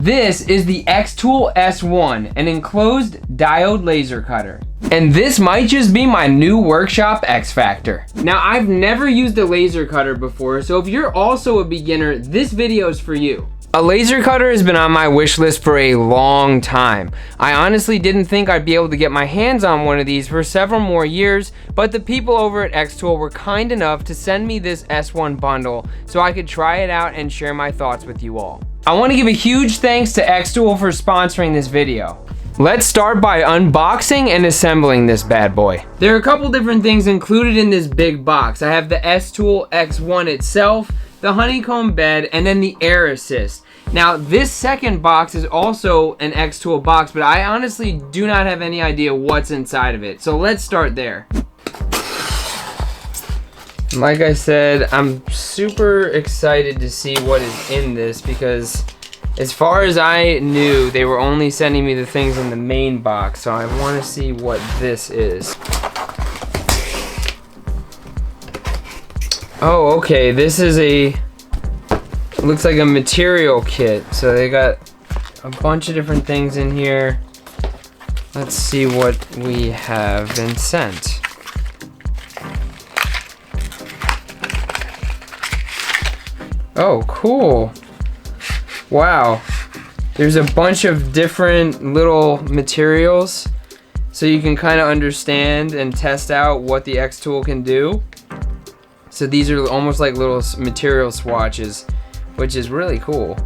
This is the xTool S1, an enclosed diode laser cutter. And this might just be my new workshop X Factor. Now, I've never used a laser cutter before, so if you're also a beginner, this video is for you. A laser cutter has been on my wish list for a long time. I honestly didn't think I'd be able to get my hands on one of these for several more years, but the people over at xTool were kind enough to send me this S1 bundle so I could try it out and share my thoughts with you all. I want to give a huge thanks to xTool for sponsoring this video. Let's start by unboxing and assembling this bad boy. There are a couple different things included in this big box. I have the xTool X1 itself, the honeycomb bed, and then the air assist. Now, this second box is also an xTool box, but I honestly do not have any idea what's inside of it. So let's start there. Like I said, I'm super excited to see what is in this because as far as I knew, they were only sending me the things in the main box, so I want to see what this is. Oh, okay, this is looks like a material kit. So they got a bunch of different things in here. Let's see what we have been sent. Oh, cool. Wow. There's a bunch of different little materials so you can kind of understand and test out what the xTool can do. So these are almost like little material swatches, which is really cool.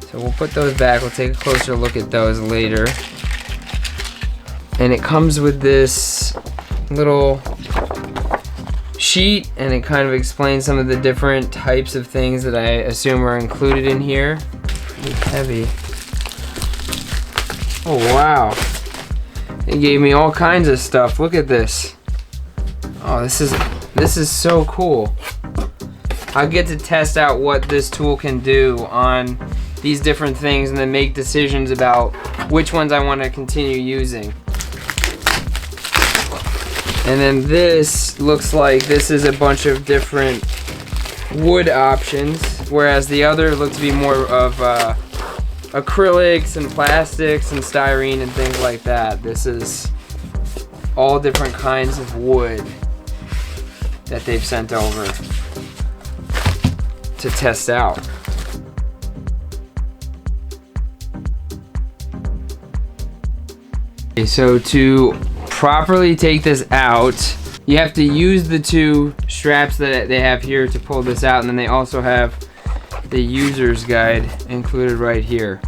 So we'll put those back. We'll take a closer look at those later. And it comes with this little sheet, and it kind of explains some of the different types of things that I assume are included in here. Pretty heavy. Oh wow. They gave me all kinds of stuff. Look at this. Oh, this is so cool. I get to test out what this tool can do on these different things and then make decisions about which ones I want to continue using. And then this looks like this is a bunch of different wood options, whereas the other looked to be more of acrylics and plastics and styrene and things like that. This is all different kinds of wood that they've sent over to test out. Okay, so to properly take this out, you have to use the two straps that they have here to pull this out, and then they also have the user's guide included right here.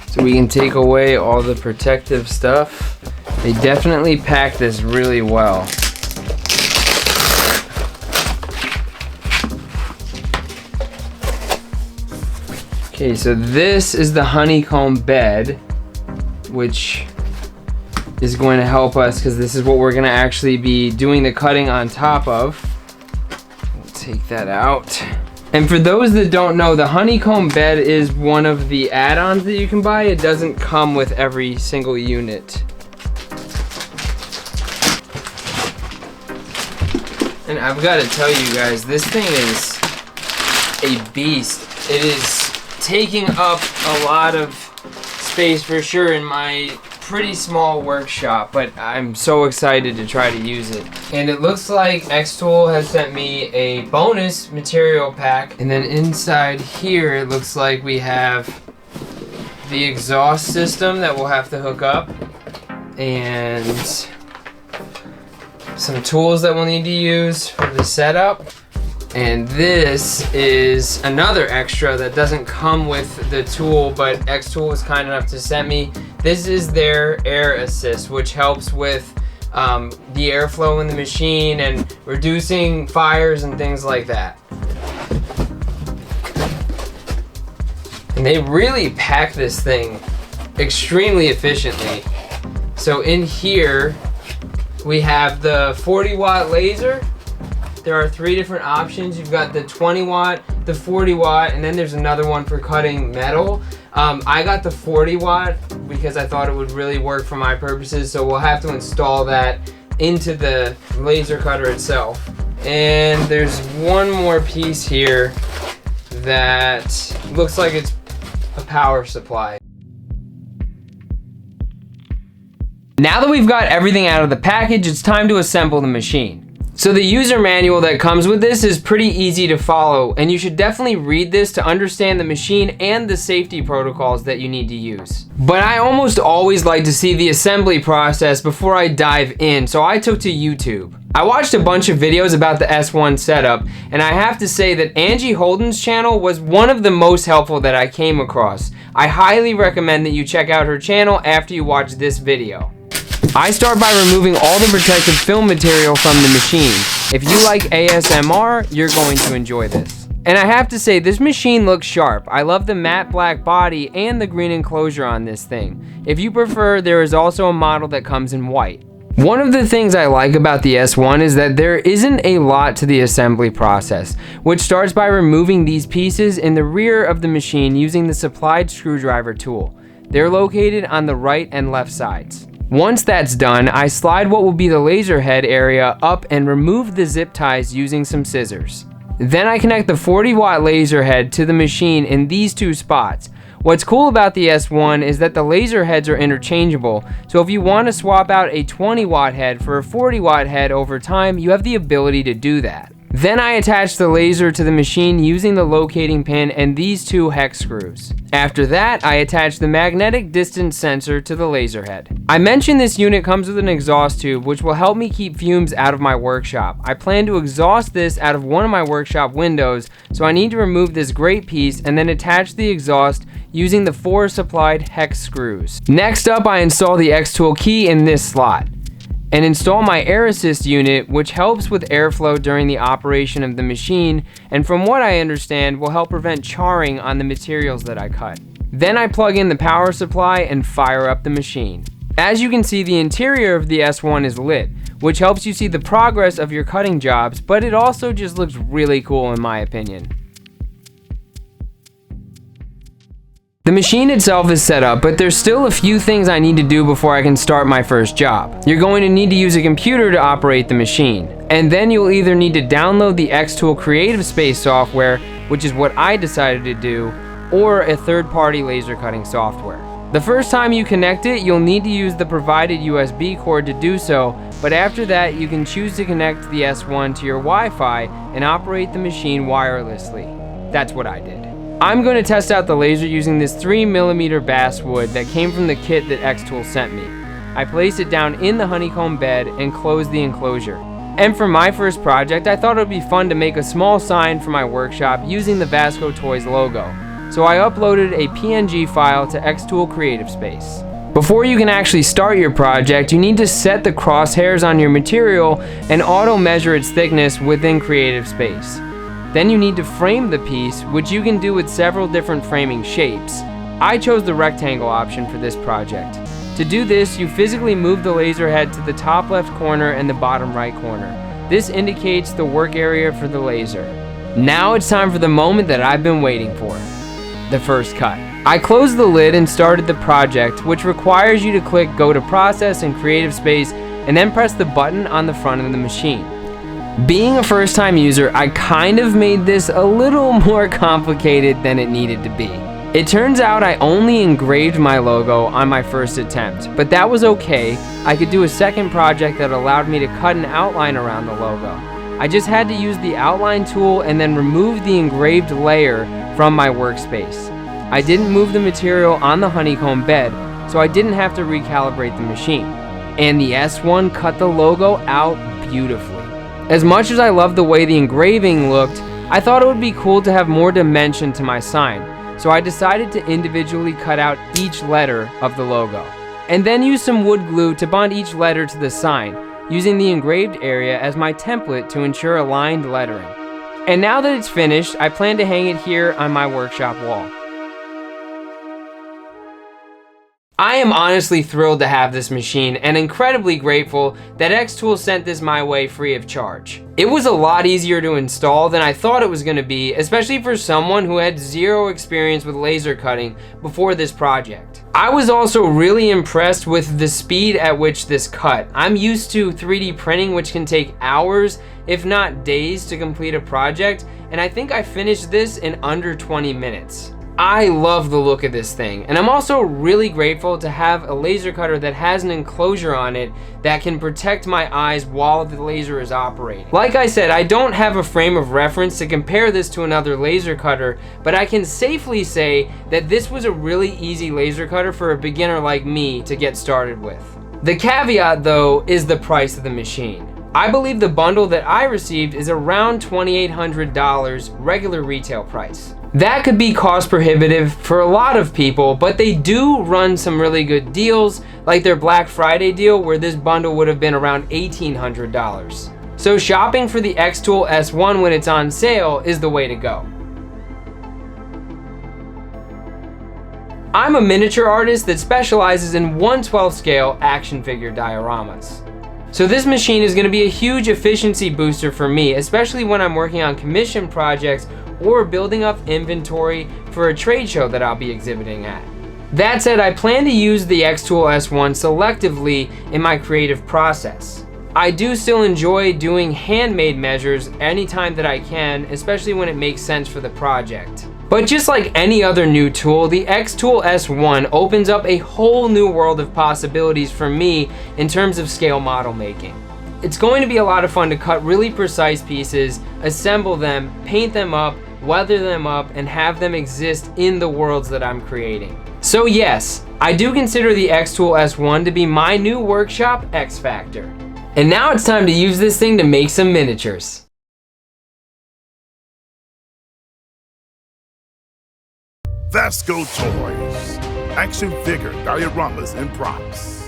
So we can take away all the protective stuff. They definitely pack this really well. Okay, so this is the honeycomb bed, which is going to help us because this is what we're going to actually be doing the cutting on top of. We'll take that out. And for those that don't know, the honeycomb bed is one of the add-ons that you can buy. It doesn't come with every single unit. And I've got to tell you guys, this thing is a beast. It is taking up a lot of space for sure in my pretty small workshop, but I'm so excited to try to use it. And it looks like xTool has sent me a bonus material pack, and then inside here it looks like we have the exhaust system that we'll have to hook up and some tools that we'll need to use for the setup. And this is another extra that doesn't come with the tool, but xTool was kind enough to send me. This is their air assist, which helps with the airflow in the machine and reducing fires and things like that. And they really pack this thing extremely efficiently. So in here, we have the 40-watt laser. There are 3 different options. You've got the 20 watt, the 40 watt, and then there's another one for cutting metal. I got the 40 watt because I thought it would really work for my purposes, so we'll have to install that into the laser cutter itself. And there's one more piece here that looks like it's a power supply. Now that we've got everything out of the package, it's time to assemble the machine. So the user manual that comes with this is pretty easy to follow, and you should definitely read this to understand the machine and the safety protocols that you need to use. But I almost always like to see the assembly process before I dive in, so I took to YouTube. I watched a bunch of videos about the S1 setup, and I have to say that Angie Holden's channel was one of the most helpful that I came across. I highly recommend that you check out her channel after you watch this video. I start by removing all the protective film material from the machine. If you like ASMR, you're going to enjoy this. And I have to say, this machine looks sharp. I love the matte black body and the green enclosure on this thing. If you prefer, there is also a model that comes in white. One of the things I like about the S1 is that there isn't a lot to the assembly process, which starts by removing these pieces in the rear of the machine using the supplied screwdriver tool. They're located on the right and left sides. Once that's done, I slide what will be the laser head area up and remove the zip ties using some scissors. Then I connect the 40-watt laser head to the machine in these two spots. What's cool about the S1 is that the laser heads are interchangeable, so if you want to swap out a 20-watt head for a 40-watt head over time, you have the ability to do that. Then I attach the laser to the machine using the locating pin and these two hex screws. After that, I attach the magnetic distance sensor to the laser head. I mentioned this unit comes with an exhaust tube which will help me keep fumes out of my workshop. I plan to exhaust this out of one of my workshop windows, so I need to remove this great piece and then attach the exhaust using the 4 supplied hex screws. Next up, I install the xTool key in this slot and install my air assist unit, which helps with airflow during the operation of the machine, and from what I understand will help prevent charring on the materials that I cut. Then I plug in the power supply and fire up the machine. As you can see, the interior of the S1 is lit, which helps you see the progress of your cutting jobs, but it also just looks really cool in my opinion. The machine itself is set up, but there's still a few things I need to do before I can start my first job. You're going to need to use a computer to operate the machine, and then you'll either need to download the xTool Creative Space software, which is what I decided to do, or a third-party laser cutting software. The first time you connect it, you'll need to use the provided USB cord to do so, but after that you can choose to connect the S1 to your Wi-Fi and operate the machine wirelessly. That's what I did. I'm going to test out the laser using this 3mm basswood that came from the kit that xTool sent me. I placed it down in the honeycomb bed and closed the enclosure. And for my first project, I thought it would be fun to make a small sign for my workshop using the VASCO Toys logo. So I uploaded a PNG file to xTool Creative Space. Before you can actually start your project, you need to set the crosshairs on your material and auto measure its thickness within Creative Space. Then you need to frame the piece, which you can do with several different framing shapes. I chose the rectangle option for this project. To do this, you physically move the laser head to the top left corner and the bottom right corner. This indicates the work area for the laser. Now it's time for the moment that I've been waiting for, the first cut. I closed the lid and started the project, which requires you to click Go to Process in Creative Space and then press the button on the front of the machine. Being a first-time user, I kind of made this a little more complicated than it needed to be. It turns out I only engraved my logo on my first attempt, but that was okay. I could do a second project that allowed me to cut an outline around the logo. I just had to use the outline tool and then remove the engraved layer from my workspace. I didn't move the material on the honeycomb bed, so I didn't have to recalibrate the machine. And the S1 cut the logo out beautifully. As much as I loved the way the engraving looked, I thought it would be cool to have more dimension to my sign, so I decided to individually cut out each letter of the logo, and then use some wood glue to bond each letter to the sign, using the engraved area as my template to ensure aligned lettering. And now that it's finished, I plan to hang it here on my workshop wall. I am honestly thrilled to have this machine and incredibly grateful that xTool sent this my way free of charge. It was a lot easier to install than I thought it was going to be, especially for someone who had zero experience with laser cutting before this project. I was also really impressed with the speed at which this cut. I'm used to 3D printing, which can take hours, if not days, to complete a project, and I think I finished this in under 20 minutes. I love the look of this thing, and I'm also really grateful to have a laser cutter that has an enclosure on it that can protect my eyes while the laser is operating. Like I said, I don't have a frame of reference to compare this to another laser cutter, but I can safely say that this was a really easy laser cutter for a beginner like me to get started with. The caveat, though, is the price of the machine. I believe the bundle that I received is around $2,800 regular retail price. That could be cost prohibitive for a lot of people, but they do run some really good deals, like their Black Friday deal where this bundle would have been around $1,800. So shopping for the xTool S1 when it's on sale is the way to go. I'm a miniature artist that specializes in 1/12 scale action figure dioramas. So this machine is going to be a huge efficiency booster for me, especially when I'm working on commission projects or building up inventory for a trade show that I'll be exhibiting at. That said, I plan to use the xTool S1 selectively in my creative process. I do still enjoy doing handmade measures anytime that I can, especially when it makes sense for the project. But just like any other new tool, the xTool S1 opens up a whole new world of possibilities for me in terms of scale model making. It's going to be a lot of fun to cut really precise pieces, assemble them, paint them up, weather them up, and have them exist in the worlds that I'm creating. So yes, I do consider the xTool S1 to be my new workshop X-Factor. And now it's time to use this thing to make some miniatures. VASCO Toys, action figure dioramas and props.